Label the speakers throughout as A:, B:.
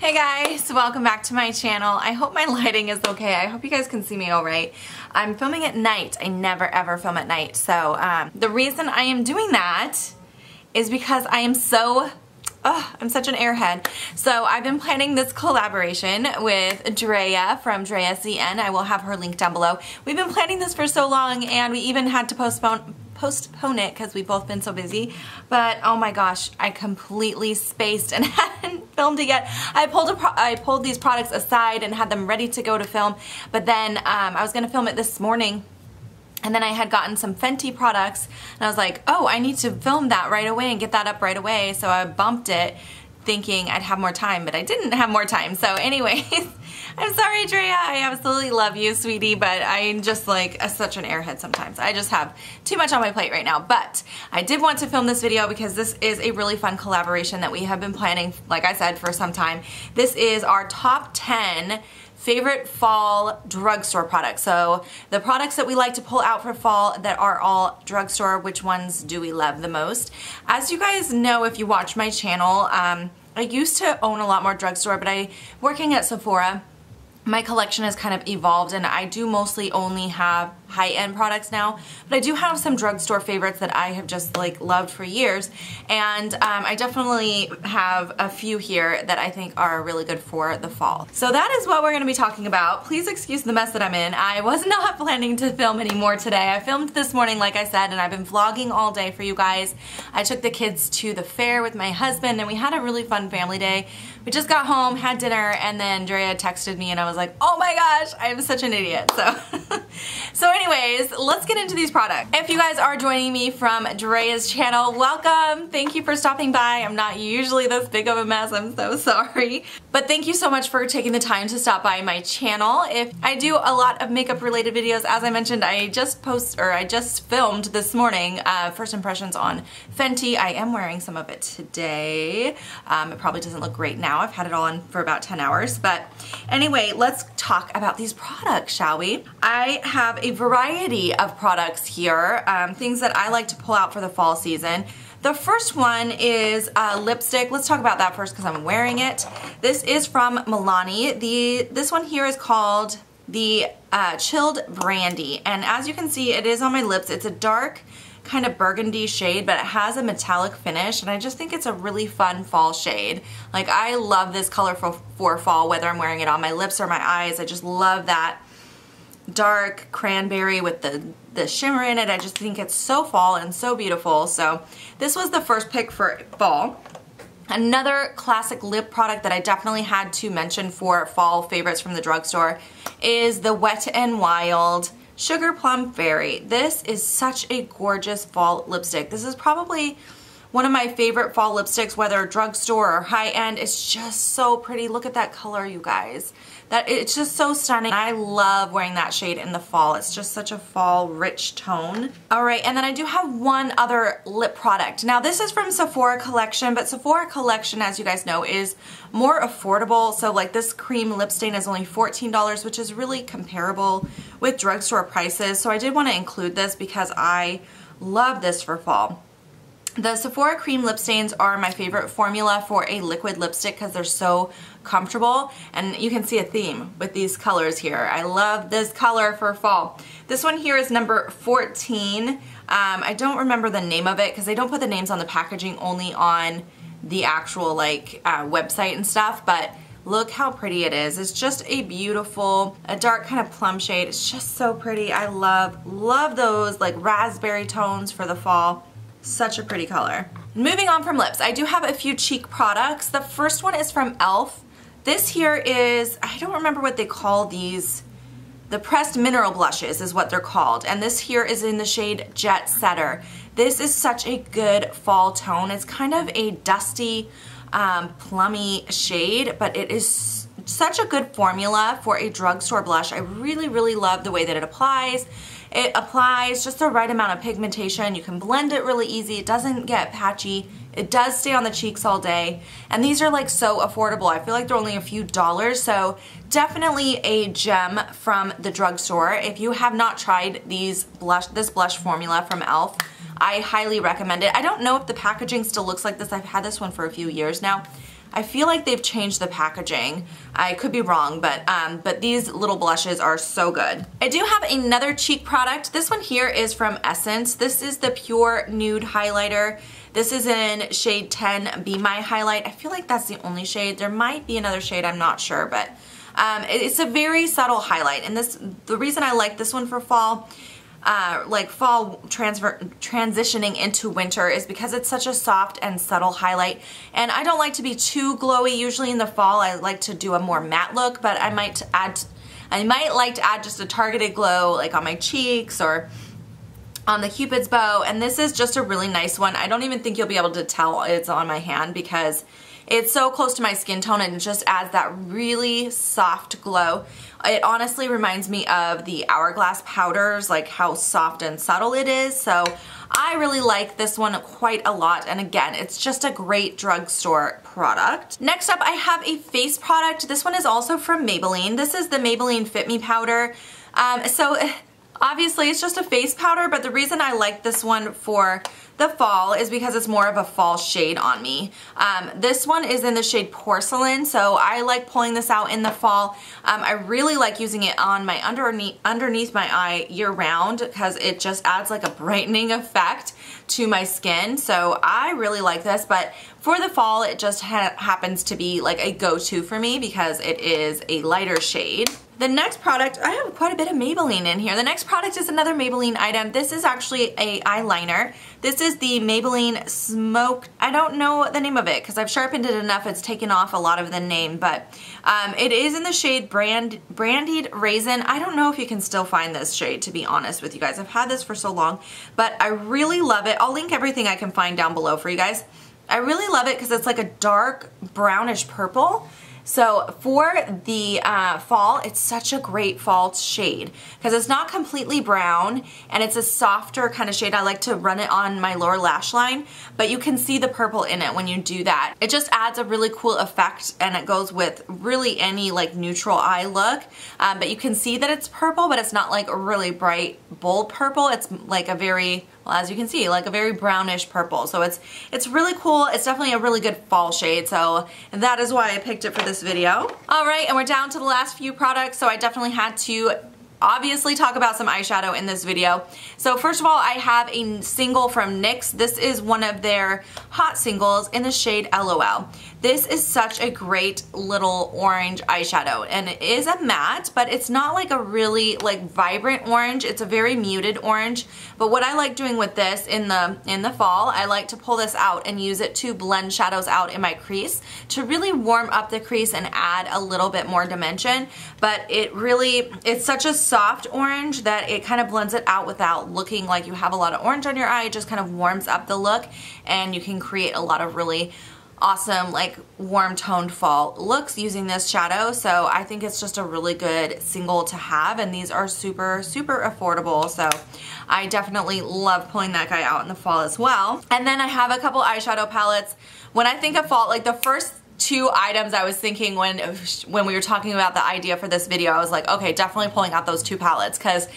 A: Hey guys, welcome back to my channel. I hope my lighting is okay. I hope you guys can see me all right. I'm filming at night. I never ever film at night. So the reason I am doing that is because I am so, I'm such an airhead. So I've been planning this collaboration with Drea from Drea CN. I will have her link down below. We've been planning this for so long and we even had to postpone it because we've both been so busy, but oh my gosh, I completely spaced and hadn't filmed it yet. I pulled these products aside and had them ready to go to film, but then I was gonna film it this morning, and then I had gotten some Fenty products and I was like, oh, I need to film that right away and get that up right away, so I bumped it thinking I'd have more time, but I didn't have more time. So anyways, I'm sorry, Drea. I absolutely love you, sweetie, but I'm just like such an airhead sometimes. I just have too much on my plate right now. But I did want to film this video because this is a really fun collaboration that we have been planning, like I said, for some time. This is our top 10 favorite fall drugstore products. So the products that we like to pull out for fall that are all drugstore, which ones do we love the most? As you guys know, if you watch my channel, I used to own a lot more drugstore, but working at Sephora, my collection has kind of evolved and I do mostly only have high-end products now, but I do have some drugstore favorites that I have just like loved for years, and I definitely have a few here that I think are really good for the fall. So that is what we're going to be talking about. Please excuse the mess that I'm in. I was not planning to film anymore today. I filmed this morning, like I said, and I've been vlogging all day for you guys. I took the kids to the fair with my husband and we had a really fun family day. We just got home, had dinner, and then Drea texted me and I was like, oh my gosh, I am such an idiot. So anyways, let's get into these products. If you guys are joining me from Drea's channel, welcome. Thank you for stopping by. I'm not usually this big of a mess. I'm so sorry. But thank you so much for taking the time to stop by my channel. If I do a lot of makeup related videos, as I mentioned, I just filmed this morning first impressions on Fenty. I am wearing some of it today. It probably doesn't look great now. I've had it on for about 10 hours. But anyway, let's talk about these products, shall we? I have a variety of products here, things that I like to pull out for the fall season. The first one is lipstick. Let's talk about that first because I'm wearing it. This is from Milani. This one here is called the Chilled Brandy, and as you can see, it is on my lips. It's a dark kind of burgundy shade, but it has a metallic finish, and I just think it's a really fun fall shade. Like, I love this color for fall, whether I'm wearing it on my lips or my eyes. I just love that dark cranberry with the shimmer in it. I just think it's so fall and so beautiful. So this was the first pick for fall. Another classic lip product that I definitely had to mention for fall favorites from the drugstore is the Wet n Wild Sugar Plum Fairy. This is such a gorgeous fall lipstick. This is probably one of my favorite fall lipsticks, whether drugstore or high-end. It's just so pretty. Look at that color, you guys. It's just so stunning. I love wearing that shade in the fall. It's just such a fall rich tone. Alright, and then I do have one other lip product. Now this is from Sephora Collection, but Sephora Collection, as you guys know, is more affordable. So like this cream lip stain is only $14, which is really comparable with drugstore prices. So I did want to include this because I love this for fall. The Sephora cream lip stains are my favorite formula for a liquid lipstick because they're so comfortable, and you can see a theme with these colors here. I love this color for fall. This one here is number 14. I don't remember the name of it because they don't put the names on the packaging, only on the actual like website and stuff, but look how pretty it is. It's just a beautiful, a dark kind of plum shade. It's just so pretty. I love those like raspberry tones for the fall. Such a pretty color. Moving on from lips, I do have a few cheek products. The first one is from e.l.f. This here is, I don't remember what they call these. The pressed mineral blushes is what they're called. And this here is in the shade Jet Setter. This is such a good fall tone. It's kind of a dusty, plummy shade, but it is such a good formula for a drugstore blush. I really, really love the way that it applies. It applies just the right amount of pigmentation. You can blend it really easy. It doesn't get patchy. It does stay on the cheeks all day. And these are like so affordable. I feel like they're only a few dollars. So definitely a gem from the drugstore. If you have not tried this blush formula from e.l.f., I highly recommend it. I don't know if the packaging still looks like this. I've had this one for a few years now. I feel like they've changed the packaging. I could be wrong, but these little blushes are so good. I do have another cheek product. This one here is from Essence. This is the Pure Nude Highlighter. This is in shade 10, Be My Highlight. I feel like that's the only shade. There might be another shade, I'm not sure, but it's a very subtle highlight. And the reason I like this one for fall, like fall transitioning into winter, is because it's such a soft and subtle highlight. And I don't like to be too glowy. Usually in the fall, I like to do a more matte look, but I might like to add just a targeted glow, like on my cheeks or on the Cupid's bow, and this is just a really nice one. I don't even think you'll be able to tell it's on my hand because it's so close to my skin tone, and it just adds that really soft glow. It honestly reminds me of the Hourglass powders, like how soft and subtle it is. So I really like this one quite a lot, and again, it's just a great drugstore product. Next up, I have a face product. This one is also from Maybelline. This is the Maybelline Fit Me powder. Obviously, it's just a face powder, but the reason I like this one for the fall is because it's more of a fall shade on me. This one is in the shade Porcelain, so I like pulling this out in the fall. I really like using it on my underneath my eye year round because it just adds like a brightening effect to my skin. So I really like this, but for the fall, it just happens to be like a go-to for me because it is a lighter shade. The next product, I have quite a bit of Maybelline in here. The next product is another Maybelline item. This is actually a eyeliner. This is the Maybelline Smoke. I don't know the name of it because I've sharpened it enough it's taken off a lot of the name, but it is in the shade Brandied Raisin. I don't know if you can still find this shade, to be honest with you guys. I've had this for so long, but I really love it. I'll link everything I can find down below for you guys. I really love it because it's like a dark brownish purple. So for the fall, it's such a great fall shade because it's not completely brown and it's a softer kind of shade. I like to run it on my lower lash line, but you can see the purple in it when you do that. It just adds a really cool effect, and it goes with really any like neutral eye look. But you can see that it's purple, but it's not like a really bright, bold purple. It's like a very, well, as you can see, like a very brownish purple. So it's really cool. It's definitely a really good fall shade. So that is why I picked it for this video. All right, and we're down to the last few products. So I definitely had to obviously talk about some eyeshadow in this video. So first of all, I have a single from NYX. This is one of their hot singles in the shade LOL. This is such a great little orange eyeshadow, and it is a matte, but it's not like a really like vibrant orange. It's a very muted orange. But what I like doing with this in the fall, I like to pull this out and use it to blend shadows out in my crease to really warm up the crease and add a little bit more dimension. But it's such a soft orange that it kind of blends it out without looking like you have a lot of orange on your eye. It just kind of warms up the look, and you can create a lot of really awesome like warm toned fall looks using this shadow. So I think it's just a really good single to have, and these are super affordable. So I definitely love pulling that guy out in the fall as well. And then I have a couple eyeshadow palettes. When I think of fall, like the first two items I was thinking when we were talking about the idea for this video, I was like, okay, definitely pulling out those two palettes, because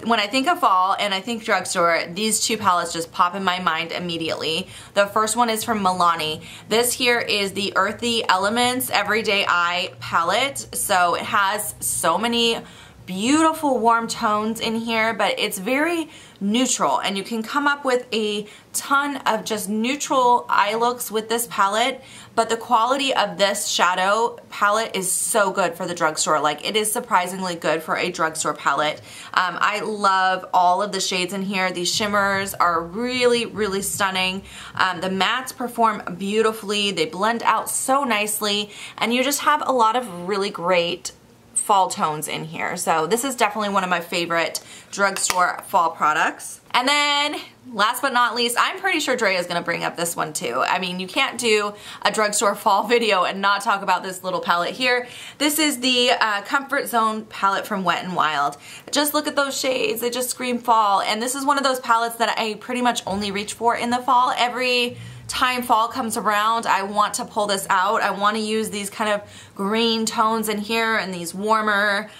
A: when I think of fall and I think drugstore, these two palettes just pop in my mind immediately. The first one is from Milani. This here is the Earthy Elements Everyday Eye palette. So it has so many beautiful warm tones in here, but it's very neutral, and you can come up with a ton of just neutral eye looks with this palette. But the quality of this shadow palette is so good for the drugstore. Like, it is surprisingly good for a drugstore palette. I love all of the shades in here. These shimmers are really stunning. The mattes perform beautifully. They blend out so nicely, and you just have a lot of really great fall tones in here. So this is definitely one of my favorite drugstore fall products. And then last but not least, I'm pretty sure Drea is going to bring up this one too. I mean, you can't do a drugstore fall video and not talk about this little palette here. This is the Comfort Zone palette from Wet n Wild. Just look at those shades. They just scream fall. And this is one of those palettes that I pretty much only reach for in the fall. Every time fall comes around, I want to pull this out. I want to use these kind of green tones in here and these warmer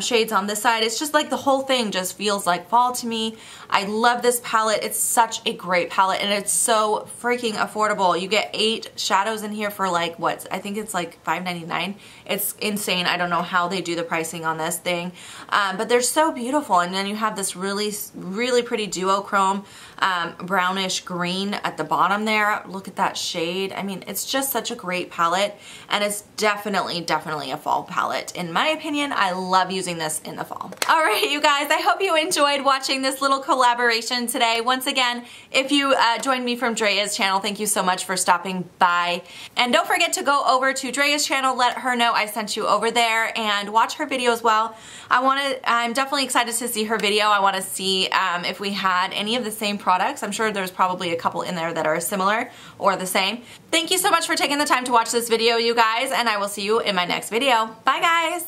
A: shades on this side. It's just like the whole thing just feels like fall to me. I love this palette. It's such a great palette and it's so freaking affordable. You get 8 shadows in here for like what? I think it's like $5.99. It's insane. I don't know how they do the pricing on this thing, but they're so beautiful. And then you have this really pretty duochrome brownish green at the bottom there. Look at that shade. I mean, it's just such a great palette and it's definitely a fall palette. In my opinion, I love using this in the fall. All right, you guys, I hope you enjoyed watching this little collaboration today. Once again, if you joined me from Drea's channel, thank you so much for stopping by. And don't forget to go over to Drea's channel, let her know I sent you over there and watch her video as well. I'm definitely excited to see her video. I want to see if we had any of the same products. I'm sure there's probably a couple in there that are similar or the same. Thank you so much for taking the time to watch this video, you guys, and I will see you in my next video. Bye, guys!